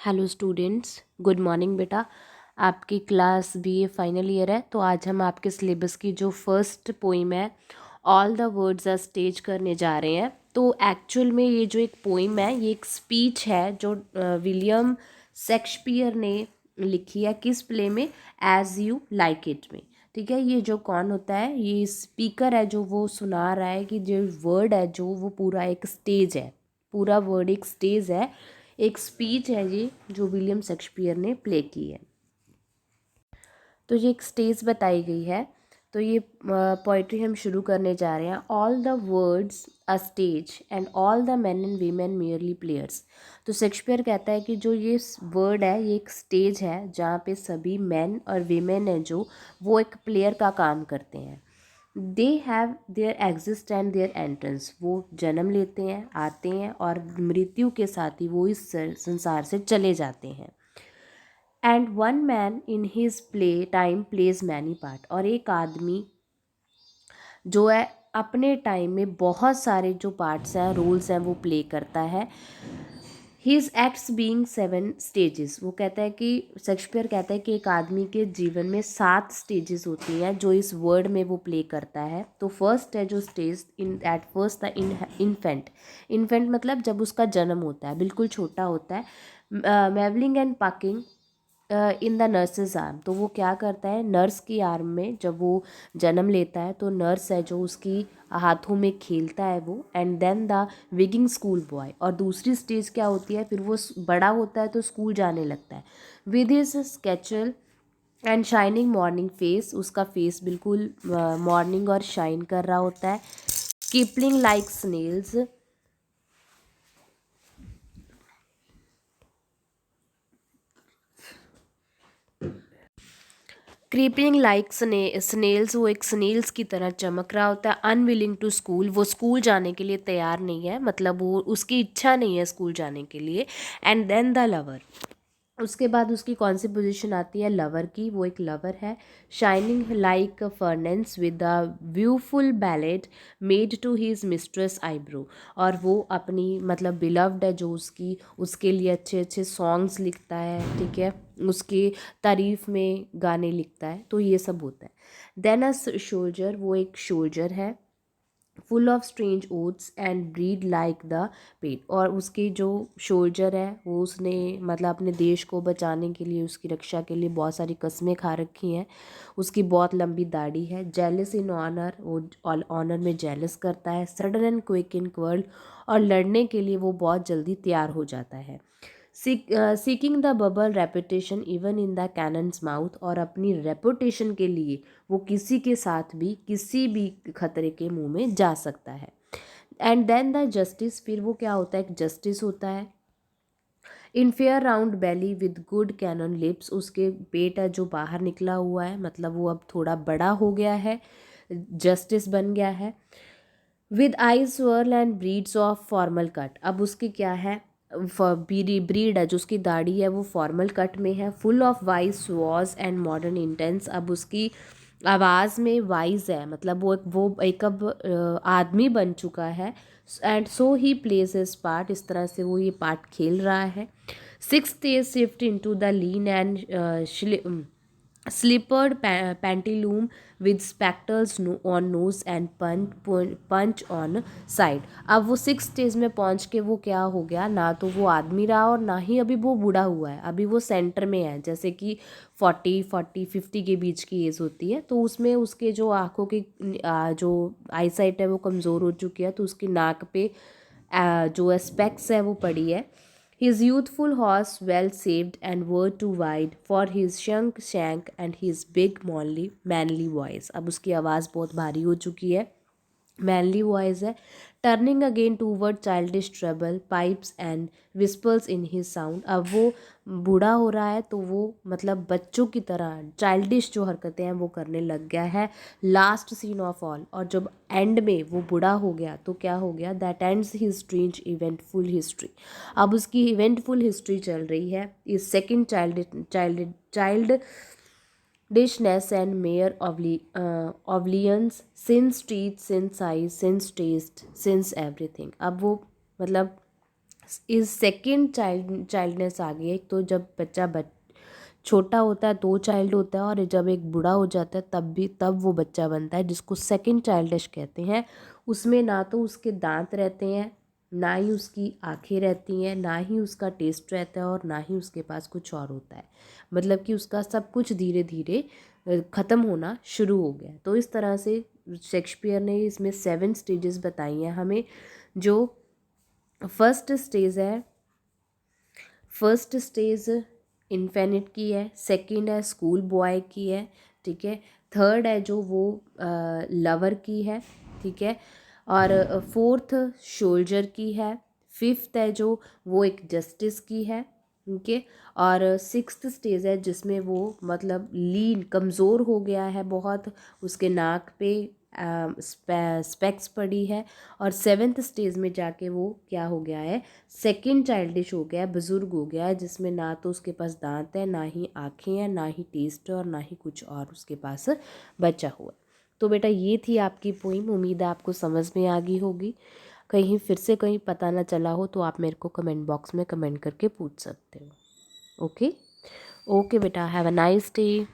Hello students, good morning बेटा। आपकी class BA final year है, तो आज हम आपके सिलेबस की जो फर्स्ट पोइम है all the words are stage करने जा रहे हैं। तो एक्चुअल में ये जो एक पोइम है, ये एक स्पीच है जो विलियम शेक्सपियर ने लिखी है। किस प्ले में? एज यू लाइक इट में। ठीक है, ये जो कौन होता है, ये स्पीकर है जो वो सुना रहा है कि जो वर्ड है जो वो पूरा एक स्टेज है, पूरा वर्ड एक स्टेज है, एक स्पीच है ये जो विलियम शेक्सपियर ने प्ले की है। तो ये एक स्टेज बताई गई है। तो ये पोइट्री हम शुरू करने जा रहे हैं। All the words a stage and all the man and women merely players. तो शेक्सपियर कहता है कि जो ये वर्ड है ये एक स्टेज है जहाँ पे सभी मैन और वीमेन है जो वो एक प्लेयर का काम करते हैं। They have their exist and their entrance. वो जन्म लेते हैं, आते हैं और मृत्यु के साथ ही वो इस संसार से चले जाते हैं। And one man in his play time plays many part. और एक आदमी जो है अपने टाइम में बहुत सारे जो पार्ट्स हैं, रोल्स हैं, वो प्ले करता है। His acts being 7 stages. वो कहता है कि शेक्सपियर कहता है कि एक आदमी के जीवन में 7 स्टेजेस होती हैं जो इस वर्ड में वो प्ले करता है। तो फर्स्ट है जो stage in at first the infant. Infant मतलब जब उसका जन्म होता है, बिल्कुल छोटा होता है। Mewling and puking in the nurse's arm. तो वो क्या करता है, नर्स की आर्म में जब वो जन्म लेता है तो नर्स है जो उसकी हाथों में खेलता है वो। And then the whining schoolboy. और दूसरी स्टेज क्या होती है, फिर वो बड़ा होता है तो स्कूल जाने लगता है। With his satchel and shining morning face. उसका फेस बिल्कुल मॉर्निंग और शाइन कर रहा होता है। Creeping like snails. Creeping like snails. वो एक स्नेल्स की तरह चमक रहा होता है। Unwillingly to school. वो स्कूल जाने के लिए तैयार नहीं है, मतलब वो उसकी इच्छा नहीं है स्कूल जाने के लिए। And then the lover. उसके बाद उसकी कौन सी पोजीशन आती है, लवर की। वो एक लवर है। Shining like a furnace with a woeful ballad made to his mistress eyebrow. और वो अपनी मतलब बिलव्ड है जो उसकी, उसके लिए अच्छे अच्छे सॉन्ग्स लिखता है। ठीक है, उसकी तारीफ में गाने लिखता है। तो ये सब होता है। Then a soldier. वो एक सोल्जर है। Full of strange oaths and bearded like the pard. और उसकी जो सोल्जर है वो उसने मतलब अपने देश को बचाने के लिए, उसकी रक्षा के लिए बहुत सारी कस्में खा रखी हैं। उसकी बहुत लंबी दाढ़ी है। Jealous in honour. वो ऑनर में जेलस करता है। Sudden and quick in world. और लड़ने के लिए वो बहुत जल्दी तैयार हो जाता है। Seeking the bubble reputation even in the cannons mouth. और अपनी रेपुटेशन के लिए वो किसी के साथ भी किसी भी खतरे के मुंह में जा सकता है। And then the justice. फिर वो क्या होता है, एक जस्टिस होता है। In fair round belly with good capon लिप्स। उसके पेट है जो बाहर निकला हुआ है, मतलब वो अब थोड़ा बड़ा हो गया है, जस्टिस बन गया है। With eyes swirl and breeds of formal cut. अब उसकी क्या है, ब्रीड है जो उसकी दाढ़ी है वो फॉर्मल कट में है। Full of wise was and modern intense. अब उसकी आवाज़ में वाइज है, मतलब वो एक अब आदमी बन चुका है। And so he plays his part. इस तरह से वो ये पार्ट खेल रहा है। Six days shift into the lean and slippered pantaloon with spectacles on nose and punch on side। अब वो 6 स्टेज में पहुंच के वो क्या हो गया, ना तो वो आदमी रहा और ना ही अभी वो बूढ़ा हुआ है। अभी वो सेंटर में है, जैसे कि 40 50 के बीच की एज होती है। तो उसमें उसके जो आँखों की जो आईसाइट है वो कमज़ोर हो चुकी है, तो उसकी नाक पे जो स्पेक्स है वो पड़ी है। His youthful horse well saved and were too wide for his shrunk shank and his big manly voice। अब उसकी आवाज़ बहुत भारी हो चुकी है, मैनली वॉइस है। Turning again toward childish trouble pipes and whispers in his sound. अब वो बूढ़ा हो रहा है तो वो मतलब बच्चों की तरह चाइल्डिश जो हरकतें हैं वो करने लग गया है। Last scene of all. और जब एंड में वो बूढ़ा हो गया तो क्या हो गया, that ends his strange eventful history. अब उसकी इवेंटफुल हिस्ट्री चल रही है। इस second child dishness and mere oblivions, since teeth, since eyes, since taste, since everything। अब वो मतलब इस सेकंड चाइल्डनेस आ गई है। तो जब बच्चा छोटा होता है तो चाइल्ड होता है, और जब एक बूढ़ा हो जाता है तब वो बच्चा बनता है, जिसको सेकंड चाइल्डिश कहते हैं। उसमें ना तो उसके दांत रहते हैं, ना ही उसकी आंखें रहती हैं, ना ही उसका टेस्ट रहता है, और ना ही उसके पास कुछ और होता है। मतलब कि उसका सब कुछ धीरे धीरे ख़त्म होना शुरू हो गया। तो इस तरह से शेक्सपियर ने इसमें 7 स्टेजेस बताई हैं हमें। जो फर्स्ट स्टेज है, फर्स्ट स्टेज इन्फेनिट की है, सेकंड है स्कूल बॉय की है, ठीक है, थर्ड है जो वो लवर की है, ठीक है, और फोर्थ शोल्जर की है, फिफ्थ है जो वो एक जस्टिस की है, ठीक है, और सिक्स्थ स्टेज है जिसमें वो मतलब लीन कमज़ोर हो गया है बहुत, उसके नाक पे स्पेक्स पड़ी है, और सेवेंथ स्टेज में जाके वो क्या हो गया है, सेकंड चाइल्डिश हो गया है, बुज़ुर्ग हो गया है, जिसमें ना तो उसके पास दांत है, ना ही आँखें हैं, ना ही टेस्ट है, और ना ही कुछ और उसके पास बचा हुआ है। तो बेटा ये थी आपकी पोइम। उम्मीद है आपको समझ में आ गई होगी। कहीं फिर से कहीं पता ना चला हो तो आप मेरे को कमेंट बॉक्स में कमेंट करके पूछ सकते हो। ओके ओके बेटा, हैव अ नाइस डे।